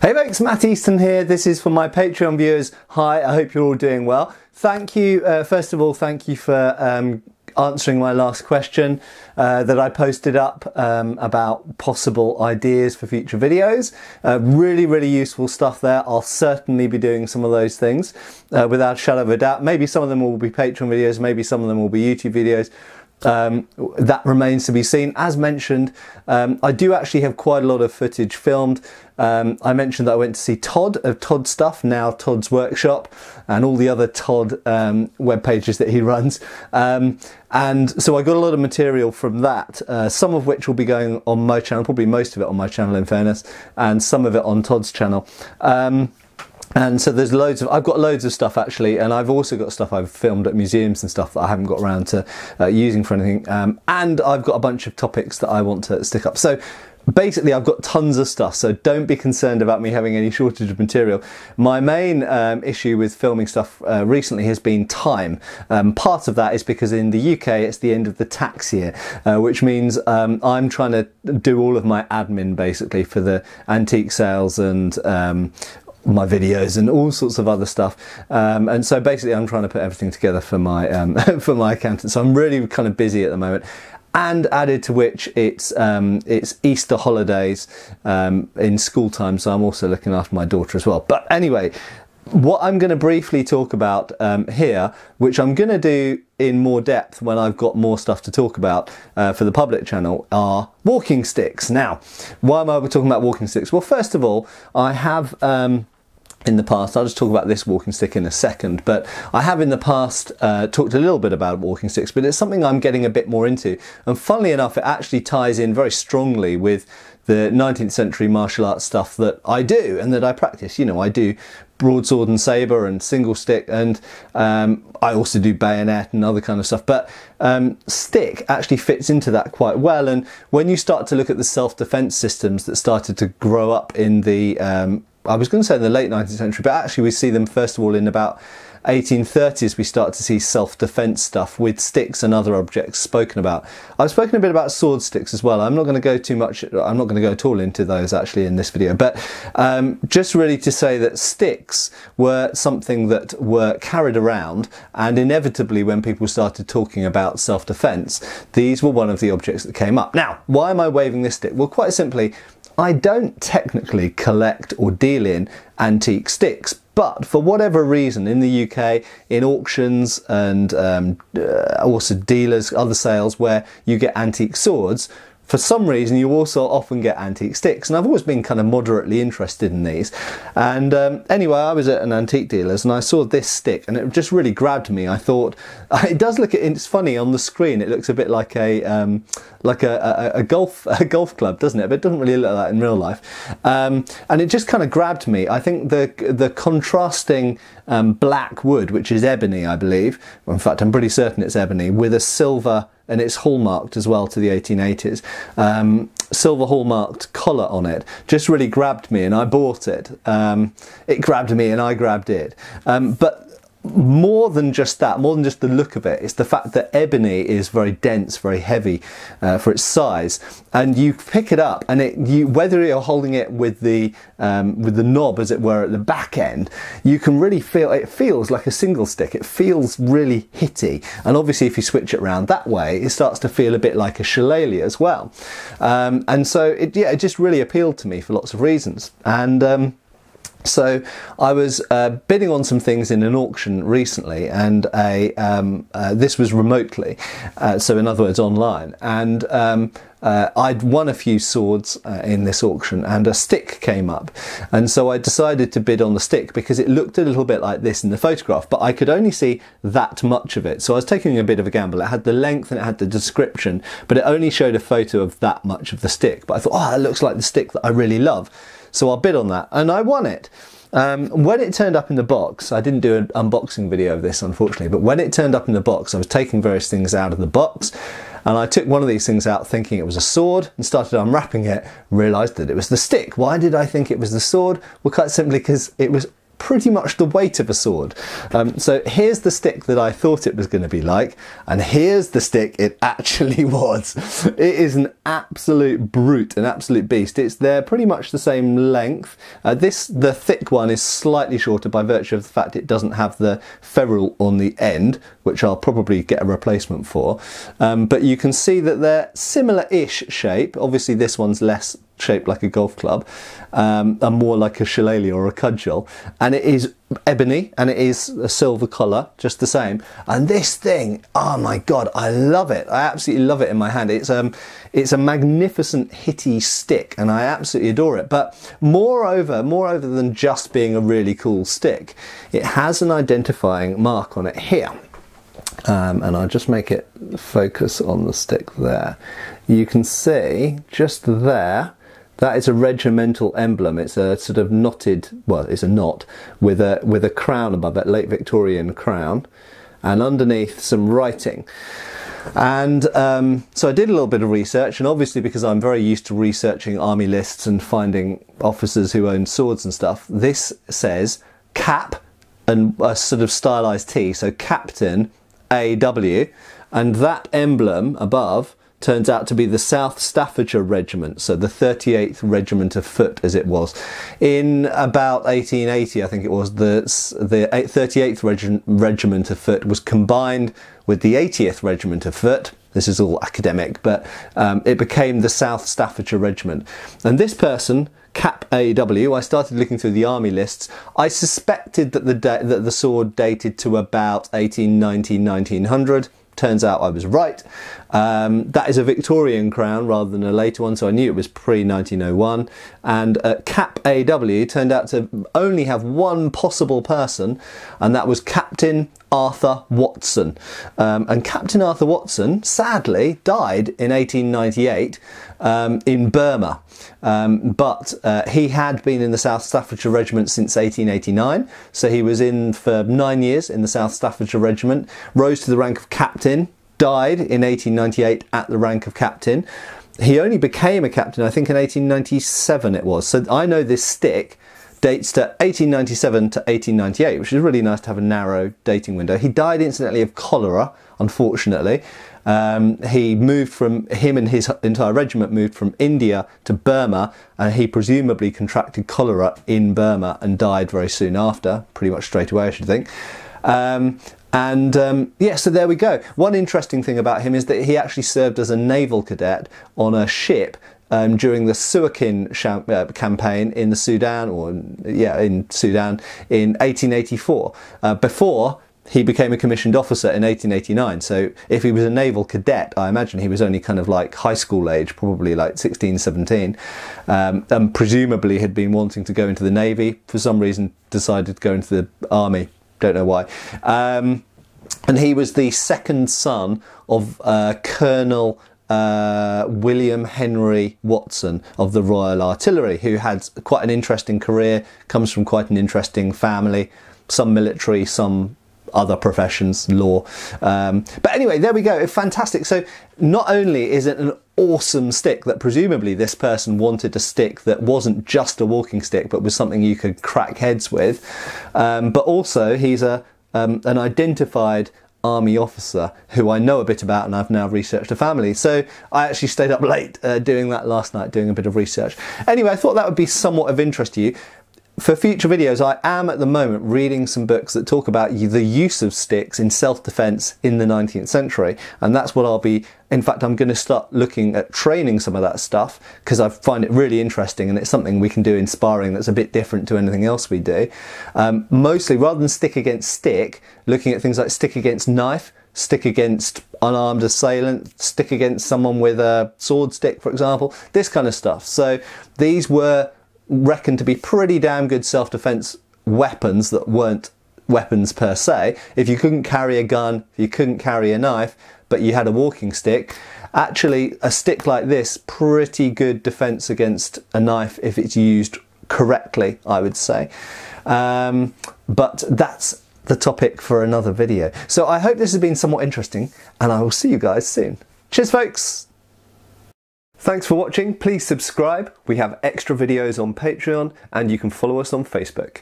Hey folks, Matt Easton here. This is for my Patreon viewers. Hi, I hope you're all doing well. Thank you, first of all, thank you for answering my last question that I posted up about possible ideas for future videos. Really useful stuff there. I'll certainly be doing some of those things without a shadow of a doubt. Maybe some of them will be Patreon videos, maybe some of them will be YouTube videos. That remains to be seen. As mentioned, I do actually have quite a lot of footage filmed. I mentioned that I went to see Todd of Todd Stuff, now Todd's Workshop, and all the other Todd web pages that he runs. And so I got a lot of material from that, some of which will be going on my channel, probably most of it on my channel in fairness, and some of it on Todd's channel. And so there's I've got loads of stuff actually, and I've also got stuff I've filmed at museums and stuff that I haven't got around to using for anything. And I've got a bunch of topics that I want to stick up. So basically I've got tons of stuff, so don't be concerned about me having any shortage of material. My main issue with filming stuff recently has been time. Part of that is because in the UK it's the end of the tax year, which means I'm trying to do all of my admin basically for the antique sales and my videos and all sorts of other stuff, and so basically I'm trying to put everything together for my for my accountant. So I'm really kind of busy at the moment, and added to which it's Easter holidays in school time, so I'm also looking after my daughter as well. But anyway, what I'm going to briefly talk about here, which I'm going to do in more depth when I've got more stuff to talk about for the public channel, are walking sticks. Now, why am I talking about walking sticks? Well, first of all, I have in the past, I'll just talk about this walking stick in a second, but I have in the past talked a little bit about walking sticks, but it's something I'm getting a bit more into. And funnily enough, it actually ties in very strongly with the 19th century martial arts stuff that I do and that I practice. You know, I do broadsword and sabre and single stick, and I also do bayonet and other kind of stuff. But stick actually fits into that quite well. And when you start to look at the self-defense systems that started to grow up in the I was going to say in the late 19th century, but actually we see them first of all in about 1830s. We start to see self-defense stuff with sticks and other objects spoken about. I've spoken a bit about sword sticks as well. I'm not going to go too much, I'm not going to go at all into those actually in this video, but just really to say that sticks were something that were carried around, and inevitably when people started talking about self-defense, these were one of the objects that came up. Now, why am I waving this stick? Well, quite simply, I don't technically collect or deal in antique sticks, but for whatever reason in the UK, in auctions and also dealers, other sales where you get antique swords, for some reason you also often get antique sticks, and I've always been kind of moderately interested in these. And anyway, I was at an antique dealer's and I saw this stick and it just really grabbed me. I thought, it does look, it's funny on the screen, it looks a bit like a golf club, doesn't it? But it doesn't really look like that in real life. And it just kind of grabbed me. I think the contrasting black wood, which is ebony, I believe, well, in fact I'm pretty certain it's ebony, with a silver, and it's hallmarked as well to the 1880s, silver hallmarked collar on it, just really grabbed me and I bought it. It grabbed me and I grabbed it. But more than just that, more than just the look of it, it's the fact that ebony is very dense, very heavy for its size, and you pick it up and whether you're holding it with the knob, as it were, at the back end, you can really feel it feels like a single stick. It feels really hitty, and obviously if you switch it around that way, it starts to feel a bit like a shillelagh as well. And so it just really appealed to me for lots of reasons. And so I was bidding on some things in an auction recently, and this was remotely, so in other words online, and I'd won a few swords in this auction, and a stick came up, and so I decided to bid on the stick because it looked a little bit like this in the photograph, but I could only see that much of it, so I was taking a bit of a gamble. It had the length and it had the description, but it only showed a photo of that much of the stick. But I thought, oh, that looks like the stick that I really love. So I'll bid on that, and I won it. When it turned up in the box, I didn't do an unboxing video of this unfortunately, but when it turned up in the box, I was taking various things out of the box, and I took one of these things out thinking it was a sword and started unwrapping it, realised that it was the stick. Why did I think it was the sword? Well, quite simply because it was pretty much the weight of a sword. So here's the stick that I thought it was going to be like, and here's the stick it actually was. It is an absolute brute, an absolute beast. They're pretty much the same length. The thick one is slightly shorter by virtue of the fact it doesn't have the ferrule on the end, which I'll probably get a replacement for. But you can see that they're similar-ish shape. Obviously this one's less shaped like a golf club, and more like a shillelagh or a cudgel, and it is ebony and it is a silver colour just the same. And this thing, oh my god, I love it. I absolutely love it in my hand. It's a magnificent hitty stick and I absolutely adore it. But moreover than just being a really cool stick, it has an identifying mark on it here. And I'll just make it focus on the stick there. You can see just there, that is a regimental emblem. It's a sort of knotted, well, it's a knot with a crown above it, late Victorian crown, and underneath some writing. And so I did a little bit of research, and obviously because I'm very used to researching army lists and finding officers who own swords and stuff, this says Cap and a sort of stylized T, so Captain AW, and that emblem above turns out to be the South Staffordshire Regiment, so the 38th Regiment of Foot, as it was. In about 1880, I think it was, the 38th Regiment of Foot was combined with the 80th Regiment of Foot. This is all academic, but it became the South Staffordshire Regiment. And this person, Cap AW, I started looking through the army lists. I suspected that the sword dated to about 1890, 1900. Turns out I was right. That is a Victorian crown rather than a later one, so I knew it was pre-1901. And Cap AW turned out to only have one possible person, and that was Captain Arthur Watson. And Captain Arthur Watson, sadly, died in 1898 in Burma. But he had been in the South Staffordshire Regiment since 1889, so he was in for 9 years in the South Staffordshire Regiment, rose to the rank of captain, died in 1898 at the rank of captain. He only became a captain, I think, in 1897 it was. So I know this stick dates to 1897 to 1898, which is really nice to have a narrow dating window. He died incidentally of cholera, unfortunately. Him and his entire regiment moved from India to Burma, and he presumably contracted cholera in Burma and died very soon after, pretty much straight away I should think. Yeah, so there we go. One interesting thing about him is that he actually served as a naval cadet on a ship during the Suakin campaign in the Sudan, in Sudan in 1884, before he became a commissioned officer in 1889. So if he was a naval cadet, I imagine he was only kind of like high school age, probably like 16, 17, and presumably had been wanting to go into the Navy. For some reason decided to go into the Army, don't know why. And he was the second son of Colonel William Henry Watson of the Royal Artillery, who had quite an interesting career, comes from quite an interesting family, some military, some other professions, law. But anyway, there we go. Fantastic. So not only is it an awesome stick that presumably this person wanted a stick that wasn't just a walking stick but was something you could crack heads with, but also he's an identified army officer who I know a bit about, and I've now researched a family. So I actually stayed up late doing that last night, doing a bit of research. Anyway, I thought that would be somewhat of interest to you. For future videos, I am at the moment reading some books that talk about the use of sticks in self-defense in the 19th century, and that's what I'll be, in fact, I'm going to start looking at training some of that stuff because I find it really interesting and it's something we can do in sparring that's a bit different to anything else we do. Mostly, rather than stick against stick, looking at things like stick against knife, stick against unarmed assailant, stick against someone with a sword stick, for example, this kind of stuff. So these were reckoned to be pretty damn good self-defense weapons that weren't weapons per se. If you couldn't carry a gun, if you couldn't carry a knife, but you had a walking stick, actually a stick like this, pretty good defense against a knife if it's used correctly, I would say. But that's the topic for another video. So I hope this has been somewhat interesting, and I will see you guys soon. Cheers, folks! Thanks for watching. Please subscribe. We have extra videos on Patreon, and you can follow us on Facebook.